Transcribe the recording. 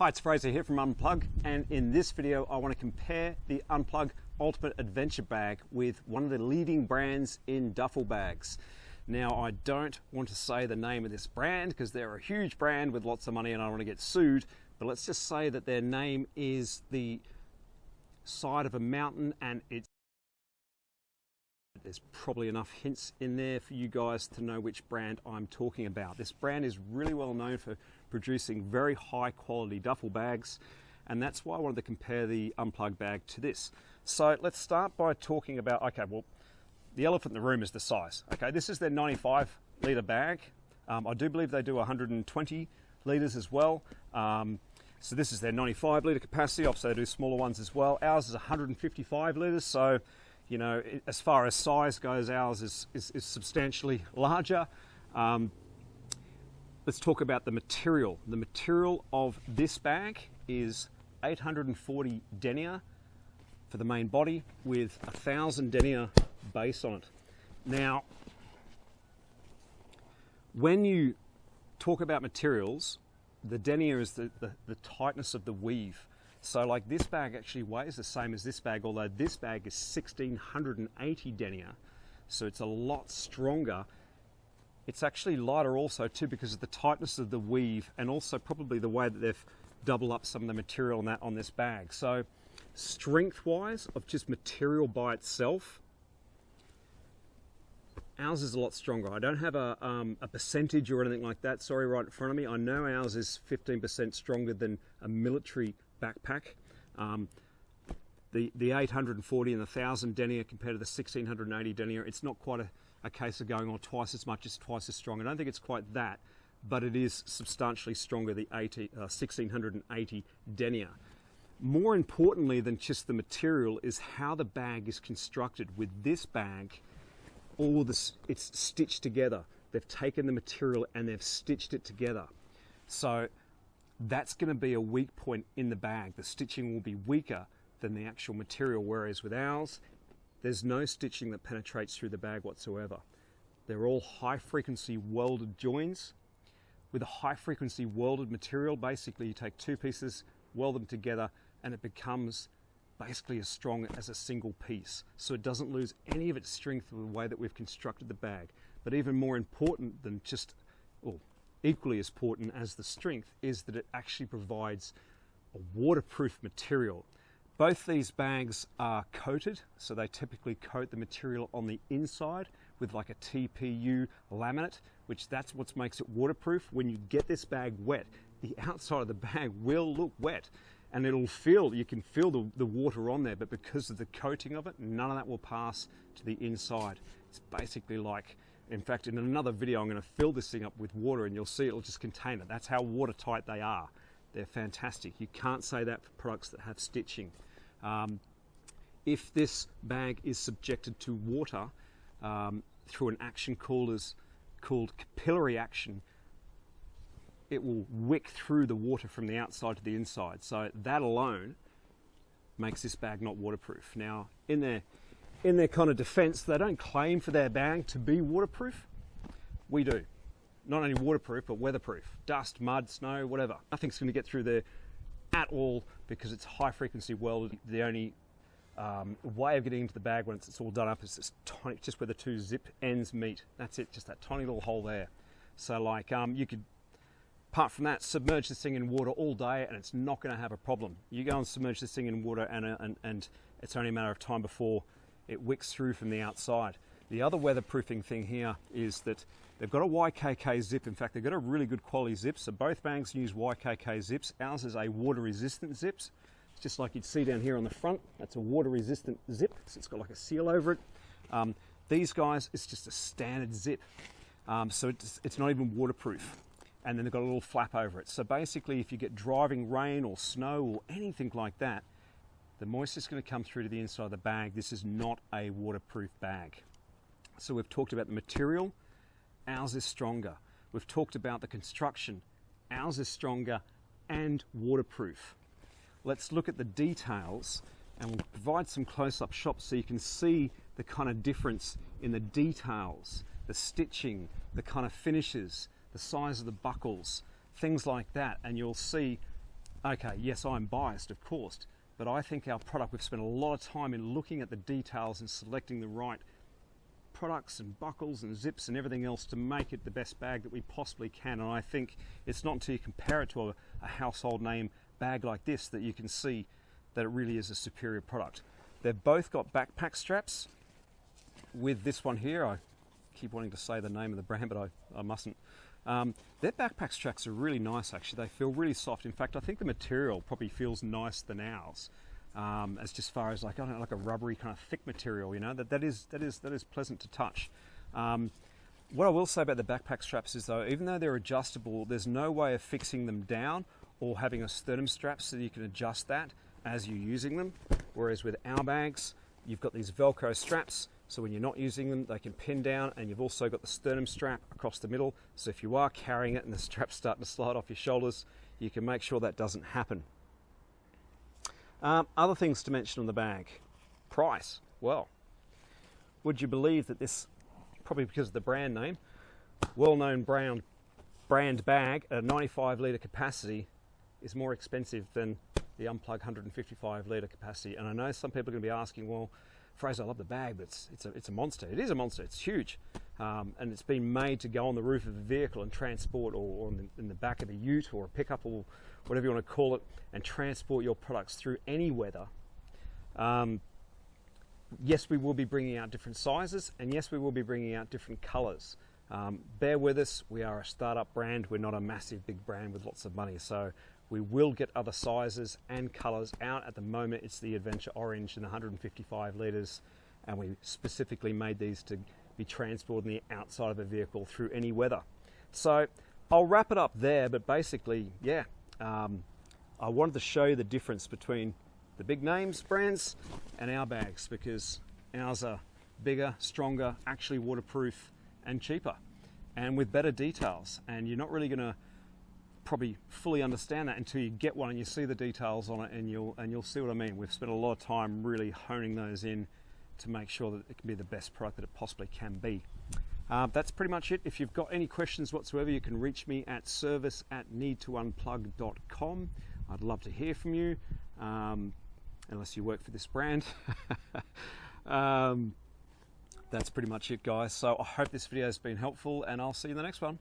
Hi, it's Fraser here from Unplug, and in this video I want to compare the Unplug Ultimate Adventure Bag with one of the leading brands in duffel bags. Now, I don't want to say the name of this brand because they're a huge brand with lots of money and I don't want to get sued, but let's just say that their name is the side of a mountain, and there's probably enough hints in there for you guys to know which brand I'm talking about. This brand is really well known for producing very high quality duffel bags, and that's why I wanted to compare the Unplug bag to this. So let's start by talking about, okay, well, the elephant in the room is the size. Okay, this is their 95 litre bag. I do believe they do 120 litres as well. So this is their 95 litre capacity. Obviously they do smaller ones as well. Ours is 155 litres, so you know, as far as size goes, ours is substantially larger. Let's talk about the material. The material of this bag is 840 denier for the main body with 1000 denier base on it. Now, when you talk about materials, the denier is the tightness of the weave. So like this bag actually weighs the same as this bag, although this bag is 1680 denier, so it's a lot stronger. It's actually lighter also too because of the tightness of the weave, and also probably the way that they've doubled up some of the material on this bag. So strength wise of just material by itself, ours is a lot stronger. I don't have a percentage or anything like that, sorry, right in front of me. I know ours is 15% stronger than a military backpack. The 840 and the 1000 denier compared to the 1680 denier, it's not quite a case of going on twice as much, it's twice as strong. I don't think it's quite that, but it is substantially stronger, the 1680 denier. More importantly than just the material is how the bag is constructed. With this bag, it's stitched together. They've taken the material and they've stitched it together. So that's going to be a weak point in the bag. The stitching will be weaker than the actual material, whereas with ours, there's no stitching that penetrates through the bag whatsoever. They're all high frequency welded joins. With a high frequency welded material, basically you take two pieces, weld them together, and it becomes basically as strong as a single piece. So it doesn't lose any of its strength with the way that we've constructed the bag. But even more important than just, well, equally as important as the strength, is that it actually provides a waterproof material. Both these bags are coated, so they typically coat the material on the inside with like a TPU laminate, which that's what makes it waterproof. When you get this bag wet, the outside of the bag will look wet, and you can feel the water on there, but because of the coating of it, none of that will pass to the inside. It's basically like, in fact, in another video, I'm going to fill this thing up with water and you'll see it'll just contain it. That's how watertight they are. They're fantastic. You can't say that for products that have stitching. If this bag is subjected to water through an action called capillary action, it will wick through the water from the outside to the inside. So that alone makes this bag not waterproof. Now, in their kind of defense, they don't claim for their bag to be waterproof. We do. Not only waterproof, but weatherproof. Dust, mud, snow, whatever. Nothing's going to get through there at all because it's high frequency welded. The only way of getting into the bag when it's all done up is this tiny, just where the two zip ends meet. That's it, just that tiny little hole there. So like you could, apart from that, submerge this thing in water all day and it's not going to have a problem. You go and submerge this thing in water and it's only a matter of time before it wicks through from the outside. The other weatherproofing thing here is that they've got a YKK zip. In fact, they've got a really good quality zip. So both bags use YKK zips. Ours is a water resistant zip. It's just like you'd see down here on the front. That's a water resistant zip. So it's got like a seal over it. These guys, it's just a standard zip. So it's not even waterproof. And then they've got a little flap over it. So basically, if you get driving rain or snow or anything like that, the moisture is going to come through to the inside of the bag. This is not a waterproof bag. So we've talked about the material. Ours is stronger. We've talked about the construction. Ours is stronger and waterproof. Let's look at the details, and we'll provide some close-up shots so you can see the kind of difference in the details, the stitching, the kind of finishes, the size of the buckles, things like that, and you'll see Okay, yes, I'm biased, of course, but I think our product, we've spent a lot of time in looking at the details and selecting the right products and buckles and zips and everything else to make it the best bag that we possibly can. And I think it's not until you compare it to a household name bag like this that you can see that it really is a superior product. They've both got backpack straps. With this one here, I keep wanting to say the name of the brand, but I mustn't. Their backpack straps are really nice, actually. They feel really soft. In fact, I think the material probably feels nicer than ours, as just far as like, I don't know, like a rubbery kind of thick material, you know, that is pleasant to touch. What I will say about the backpack straps is, though, even though they're adjustable, there's no way of fixing them down or having a sternum strap so that you can adjust that as you're using them. Whereas with our bags, you've got these Velcro straps, so when you're not using them, they can pin down, and you've also got the sternum strap across the middle, so if you are carrying it and the strap's starting to slide off your shoulders, you can make sure that doesn't happen. Other things to mention on the bag. Price. Well, would you believe that this, probably because of the brand name, well-known brand bag at a 95 litre capacity is more expensive than the Unplug 155 litre capacity? And I know some people are going to be asking, well, Fraser, I love the bag, but it's a monster. It is a monster. It's huge, and it's been made to go on the roof of a vehicle and transport, or in the back of a ute or a pickup or whatever you want to call it, and transport your products through any weather. Yes, we will be bringing out different sizes, and yes, we will be bringing out different colours. Bear with us. We are a startup brand. We're not a massive big brand with lots of money, so we will get other sizes and colours out. At the moment, it's the Adventure Orange in 155 litres, and we specifically made these to be transported on the outside of a vehicle through any weather. So I'll wrap it up there, but basically, yeah, I wanted to show you the difference between the big names brands and our bags, because ours are bigger, stronger, actually waterproof and cheaper, and with better details. And you're not really going to probably fully understand that until you get one and you see the details on it, and you'll see what I mean. We've spent a lot of time really honing those in to make sure that it can be the best product that it possibly can be. That's pretty much it. If you've got any questions whatsoever, you can reach me at service@needtounplug.com. I'd love to hear from you, unless you work for this brand. That's pretty much it, guys. So I hope this video has been helpful, and I'll see you in the next one.